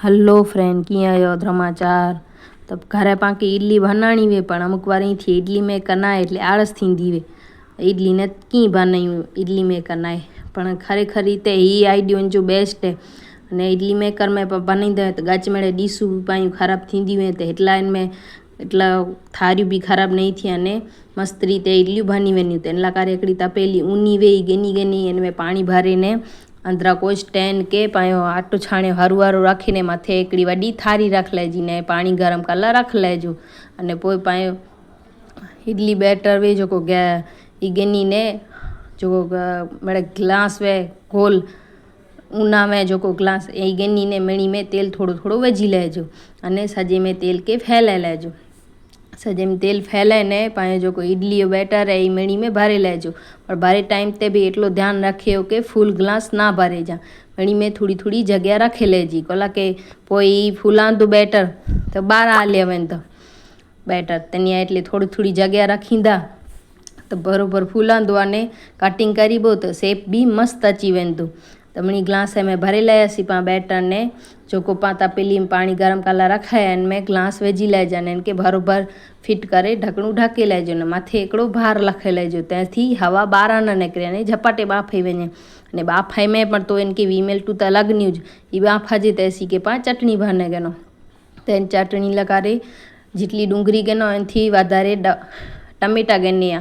Hello friend, कीअं आहियो? समाचार त घरे पाण इडली बनाणी हुई पण अमुक वार थी इडली मेकर ना आहे એટલે આળસ થींदी हुई। इडली ने कीअं बनायूं इडली मेकर ना आहे पण खरेखर रीते ही आइडियो जो बेस्ट है। अने इडली मेकर में बनाईंदा तो गच मेड़े डीसूं पायूं खराब थींदी हुई तो एटला इनमें एटला थारियूं भी खराब नहीं थी अने मस्त रीते इडलियूं बनी वञूं। तो एना करे हिकिड़ी तपेली ऊनी वेही गेनी गेनी इनमें पाणी भरीने अंदरा कोई स्टेन के पायो आटो छाण्यो हरू हरू रखीने मथे हिकिड़ी वॾी थारी रख लेजी ने पाणी गरम कला रख लेजो अने पोइ पायो इडली बैटर वे जो गेनी ने जो मेरे गिलास वे गोल ऊना में जो ग्लास ए गेनी ने मेणी में तेल थोड़ो थोड़ो विझी लेजो अने सजे में तेल के फैलाए लेजो। सजे में तेल फैलाए ने पाए जो इडली बैटर है मेणी में भरे लेजो पर भरे टाइम ते भी एटलो ध्यान रखियो कि फूल ग्लास ना भरे जा। मेणी में थोड़ी थोड़ी जगह रखे लेजी कोला के पोई फूलांदो बैटर तो बाहर हाले वन तो बैटर तनिया एटले थोड़ी थोड़ी जगह रखींदा तो बरोबर फूलांदो अने कटिंग करीबो तो शेप भी मस्त अची वेंदो। तो मणी ग्लास में भरे लायासीं पाण बैटर ने जो पाण तपेली में पानी गरम कला रखाया इनमें ग्लास विझी लेजा ने इनके बरोबर फिट करे ढकणुं ढके लेजो ने मथे हिकिड़ो भार लखे लेजो त्याथी हवा ॿाहिरां न निकिरे अने झपाटे बाफाई वञे अने बाफाई में पण तो इनके 20 मिनट तो लगनी ज ई बाफाजे तेसी के पाण चटणी बने गनो। तो इन चटणी लगारे जितली डूंगरी गनो एनथी वधारे टमेटा गनी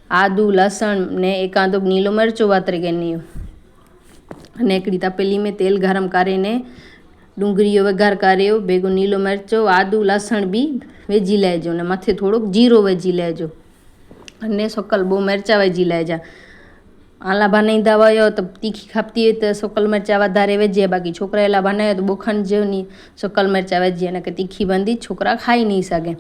आदू लसण ने एकादो नीलो मरचो वातरी गनी अने हिकिड़ी तपेली में तेल गरम करीने डूंगरीओ वघार कर्यो भेगो नीलो मरचो आदू लसण भी विझी लेजो ने मथे थोड़ोक जीरो विझी लेजो अने सुकल बो मरचा विझी लेजा। आला बनाईंदा हुआ तो तीखी खपती हुई तो सुकल मरचा वधारे विझे बाकी छोकरा एला बनायो तो बोखन जो नहीं सुकल मरचा विझे अने के तीखी बंदी छोकरा खाई नहीं सके।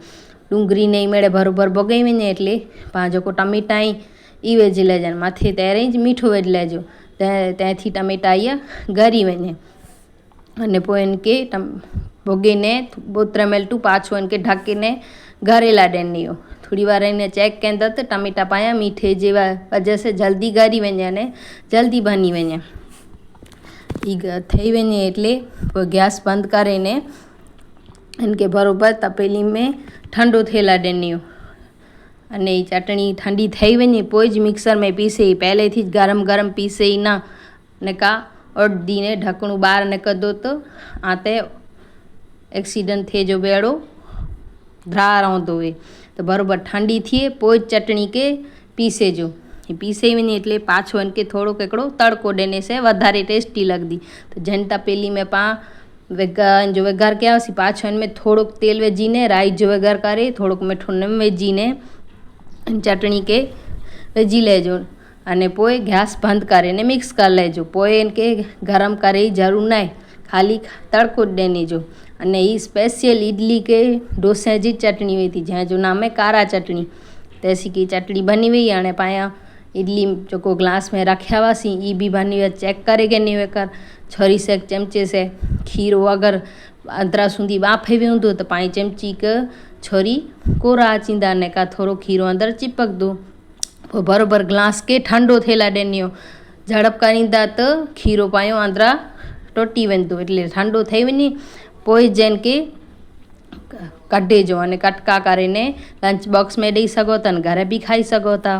डूंगरी नहीं मेड़े बरोबर भोगाई वञे एटले पाण जेको टमेटा ई विझी लेजा मथे तेरे ज मीठो विझी लेजो त्याथी टमेटा इहा गरी वञे अने पोइ इनके भोगीने 2-3 मिनट पाछो इनके ढकीने गरेला ॾिनी हो। थोड़ी वार इन्हें चेक कंदा तो टमेटा पाया मीठे जे वजह से जल्दी गरी वञे अने जल्दी बनी वञे ई थी वञे एटले पोइ गैस बंद करीने इनके बरोबर तपेली में ठंडो थियला ॾिनी हो अने ई चटणी ठंडी थी वञे पोइ ज मिक्सर में पीसे पहले थी गरम गरम पीसे ई ना ने का और दीने ढकणुं ॿाहिरि निकिरंदो तो आते एक्सीडेंट थिए जो बेड़ो धरा रहंदो हुए तो बरोबर ठंडी थिए पोइ चटणी के पीसे जो पीसे वञे एटले पाछो इनके थोड़ो हिकिड़ो तड़को ॾिने से वधारे टेस्टी लगदी। तो जन तपेली में पाण जो वघार कयासीं पाछो इनमें थोड़ो तेल विझीने राई जो वघार करे थोड़ोक मिठो निम विझीने चटणी के विझी लेजो अने पोइ गैस बंद करीने मिक्स कर लेजो पोइ इनके गरम करे जरूर ना खाली तड़को ॾिनी जो अने ई स्पेशल इडली के डोसे जी चटणी हुई थी जंहिंजो नाम है कारा चटणी। तैसी की चटणी बनी हुई हाणे पाया इडली जो ग्लास में रखिया हुआसीं ई भी बनी हुई चेक करे गनी हुई कर छोरी से चमचे से खीरो अगर अंदरा सूंदी बाफे भी हूंदो तो पाई चमची के छोरी कोरा अचींदा ने का थोड़ो खीरो अंदर चिपक दो पोइ बरोबर ग्लास के ठंडो थियला ॾिनियो झड़प करींदा तो खीरो पायो अंदरा टुटी वेंदो एटले ठंडो थी वञे पोइ जन के कढे जो अने कटका करीने लंच बॉक्स में ॾेई सघो था घरे भी खाई सघो था।